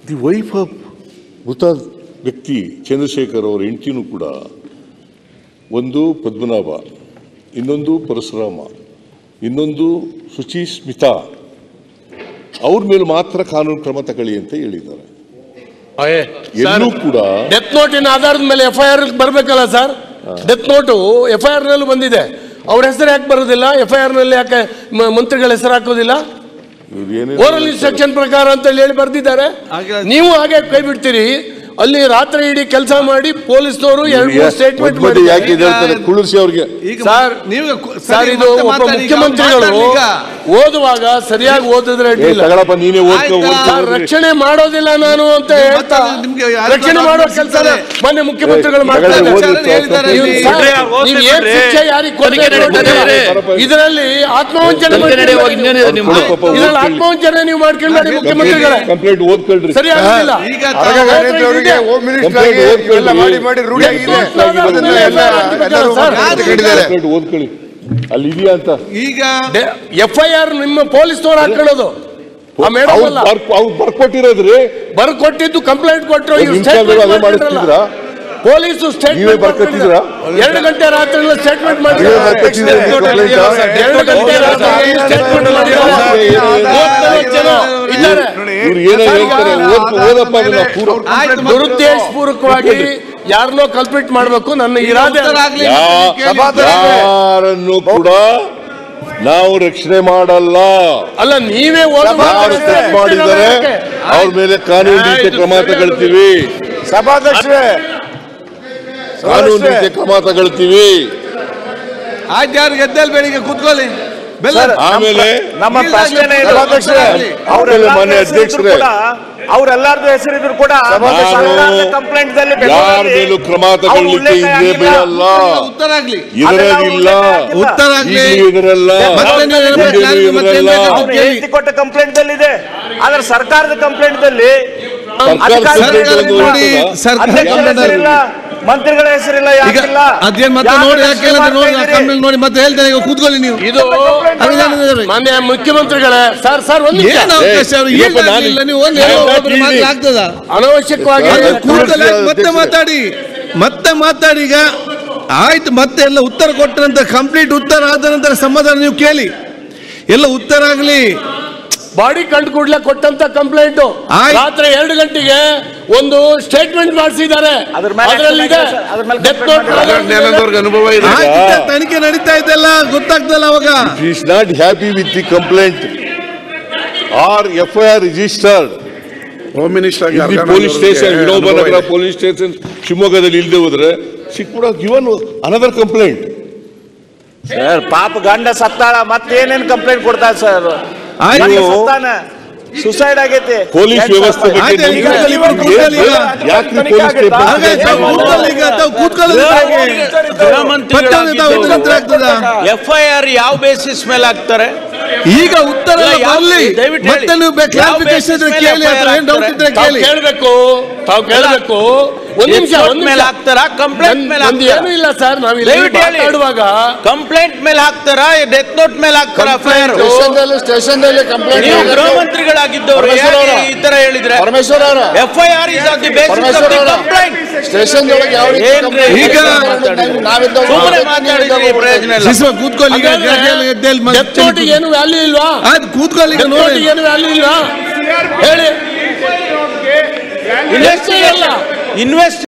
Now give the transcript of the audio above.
The wife of ಮೃತ ವ್ಯಕ್ತಿ ಚಂದ್ರಶೇಖರ್ ಅವರ ಹೆಂಡತಿನೂ ಕೂಡ ಒಂದು ಪದ್ಮನಾಭ, ಇನ್ನೊಂದು ಪರಶುರಾಮ, ಇನ್ನೊಂದು ಸ್ಮಿತಾ, ಅವ್ರ ಮೇಲೆ ಮಾತ್ರ ಕಾನೂನು ಕ್ರಮ ತಗೊಳ್ಳಿ ಅಂತ ಹೇಳಿದ್ದಾರೆ. ಎಲ್ಲೂ ಕೂಡ ಡೆತ್ ನೋಟಿನ ಆಧಾರದ ಮೇಲೆ FIR ಬರಬೇಕಲ್ಲ ಸರ್. ಡೆತ್ ನೋಟು FIR ನಲ್ಲೂ ಬಂದಿದೆ. ಅವ್ರ ಹೆಸರು ಯಾಕೆ ಬರೋದಿಲ್ಲ? FIR ನಲ್ಲಿ ಯಾಕೆ ಮಂತ್ರಿಗಳ ಹೆಸರು ಹಾಕೋದಿಲ್ಲ? ಓರಲ್ ಇನ್ಸ್ಟ್ರಕ್ಷನ್ ಪ್ರಕಾರ ಅಂತ ಹೇಳಿ ಬರ್ದಿದ್ದಾರೆ. ನೀವು ಹಾಗೆ ಕೈ ಬಿಡ್ತೀರಿ. ಅಲ್ಲಿ ರಾತ್ರಿ ಇಡೀ ಕೆಲಸ ಮಾಡಿ ಪೊಲೀಸ್ನವರು 2-3 ಸ್ಟೇಟ್ಮೆಂಟ್ ಮಾಡಿ ಸರ್, ಇದು ಒಬ್ಬ ಮುಖ್ಯಮಂತ್ರಿಗಳು ಓದುವಾಗ ಸರಿಯಾಗಿ ಓದಿದ್ರೆ ರಕ್ಷಣೆ ಮಾಡೋದಿಲ್ಲ ನಾನು ಅಂತ ಹೇಳ್ತಾ ರಕ್ಷಣೆ ಮಾಡೋ ಕೆಲಸ ಮೊನ್ನೆ ಮುಖ್ಯಮಂತ್ರಿಗಳು ಮಾಡ್ತಾ ಇದ್ದಾರೆ. ಇದರಲ್ಲಿ ಆತ್ಮವಂಚನೆ ನೀವು ಮಾಡ್ಕೊಂಡು ಮುಖ್ಯಮಂತ್ರಿಗಳೇ ಸರಿಯಾಗಿಲ್ಲ. ಅಲ್ಲಿ ಇದೆಯಾ ಅಂತ ಈಗ FIR ನಿಮ್ಮ ಪೊಲೀಸ್ನವ್ರು ಹಾಕೊಳ್ಳೋದು ಬರ್ಕೊಟ್ಟಿರೋದ್ರಿ, ಬರ್ಕೊಟ್ಟಿದ್ದು ಕಂಪ್ಲೇಂಟ್ ಕೊಟ್ಟರು. ಪೊಲೀಸು ಸ್ಟೇಟ್ಮೆಂಟ್ 2 ಗಂಟೆ ರಾತ್ರಿ ಸ್ಟೇಟ್ಮೆಂಟ್ ಮಾಡಿದ್ದಾರೆ. 2 ಗಂಟೆ ಸ್ಟೇಟ್ಮೆಂಟ್ ದುರುದ್ದೇಶಪೂರ್ವಕವಾಗಿ ಯಾರನ್ನೋ ಕಲ್ಪಿಟ್ ಮಾಡಬೇಕು. ನನ್ನ ಇರಾದೆ ಯಾರನ್ನು ಕೂಡ ನಾವು ರಕ್ಷಣೆ ಮಾಡಲ್ಲ. ಅಲ್ಲ, ನೀವೇ ಮಾಡಿದ್ದಾರೆ, ಅವ್ರ ಮೇಲೆ ಕಾನೂನು ರೀತಿಯ ಕ್ರಮ ತಗೊಳ್ತೀವಿ. ಸಭಾಧ್ಯಕ್ಷರೇ, ಕಾನೂನು ರೀತಿಯ ಕ್ರಮ ತಗೊಳ್ತೀವಿ. ಆಯ್ತು, ಯಾರು ಗೆದ್ದಲ್ ಬೆಳಿಗ್ಗೆ ಕೂತ್ಕೊಳ್ಳಿ. ಆಮೇಲೆ ನಮ್ಮ ಪ್ರಶ್ನೆ ಮಾನ್ಯ ಅಧ್ಯಕ್ಷರೇ, ಅವರೆಲ್ಲಾರ್ದು ಹೆಸರಿದ್ರು ಕೂಡ ಕಂಪ್ಲೇಂಟ್ ಯಾರ ಮೇಲೂ ಕ್ರಮ ತಗೊಳ್ಳಿಕ್ಕೆ ಹಿಂದೆ ಬೀಳಲ್ಲ. ಇದರಲ್ಲ ಕೊಟ್ಟ ಕಂಪ್ಲೇಂಟ್ ಇದೆ. ಆದ್ರೆ ಸರ್ಕಾರದ ಕಂಪ್ಲೇಂಟ್ ದಲ್ಲಿ ಮಂತ್ರಿಗಳ ಹೆಸರಿಲ್ಲ, ಯಾಕಿಲ್ಲ? ನೋಡಿ ಮತ್ತೆ ಹೇಳ್ತೇನೆ, ಕೂತ್ಕೊಳ್ಳಿ ನೀವು. ಇದು ಮಾನ್ಯ ಮುಖ್ಯಮಂತ್ರಿಗಳೇ, ಅನವಶ್ಯಕವಾಗಿ ಮತ್ತೆ ಮಾತಾಡಿ. ಈಗ ಆಯ್ತು, ಮತ್ತೆ ಎಲ್ಲ ಉತ್ತರ ಕೊಟ್ಟರಂತ ಕಂಪ್ಲೀಟ್ ಉತ್ತರ ಆದ ನಂತರ ಸಮಾಧಾನ ನೀವು ಕೇಳಿ. ಎಲ್ಲ ಉತ್ತರ ಆಗಲಿ. ಬಾಡಿ ಕಂಡು ಕೂಡಲೇ ಕೊಟ್ಟಂತ ಕಂಪ್ಲೇಂಟ್ ರಾತ್ರಿ 2 ಗಂಟೆಗೆ ಒಂದು ಸ್ಟೇಟ್ಮೆಂಟ್ ಮಾಡಿಸಿದ್ದಾರೆ. ಅನುಭವ ಇದೆ, ತನಿಖೆ ನಡೀತಾ ಇದೆಲ್ಲ ಗೊತ್ತಾಗ್ತಲ್ಲ. ಅವಾಗ is not happy with the complaint or FIR registered home minister police station, Vinobanagar police station ಶಿವಮೊಗ್ಗದಲ್ಲಿ ಇಲ್ಲದೆ ಹೋದ್ರೆ ಸಿಕ್ಬಿಡ ಗಿವನ್ ಅನದರ್ ಕಂಪ್ಲೇಂಟ್. ಸರ್, ಪಾಪ ಗಂಡ ಸತ್ತಾಳ, ಮತ್ತೇನೇನು ಕಂಪ್ಲೇಂಟ್ ಕೊಡ್ತಾರೆ ಸರ್? ಸುಸೈಡ್ ಆಗೈತೆ. ಪೊಲೀಸ್ ವ್ಯವಸ್ಥೆ FIR ಯಾವ ಬೇಸಿಸ್ ಮೇಲೆ ಹಾಕ್ತಾರೆ? ಈಗ ಉತ್ತರ ಕೇಳಬೇಕು. ಏನು ಇಲ್ಲ ಸರ್, ನಾವಿರುವಾಗ ಕಂಪ್ಲೇಂಟ್ ಮೇಲೆ ಹಾಕ್ತಾರಾ, ಡೆತ್ ನೋಟ್ ಮೇಲೆ ಹಾಕ್ತಾರಾ? ಗೃಹ ಮಂತ್ರಿಗಳಾಗಿದ್ದವರು ಈ ತರ ಹೇಳಿದ್ರೆ FIR is on the basis of the complaint. Station ಒಳಗೆ ಯಾವ ಈಗ ಕೂತ್ಕೊಳ್ಳಿ. ಏನು ವ್ಯಾಲ್ಯೂ ಇಲ್ವಾ? ಅದು ಕೂತ್ಕೊಳ್ಳಿ. ಏನು ವ್ಯಾಲ್ಯೂ ಇಲ್ವಾ ಹೇಳಿ? ಇನ್ವೆಸ್ಟ್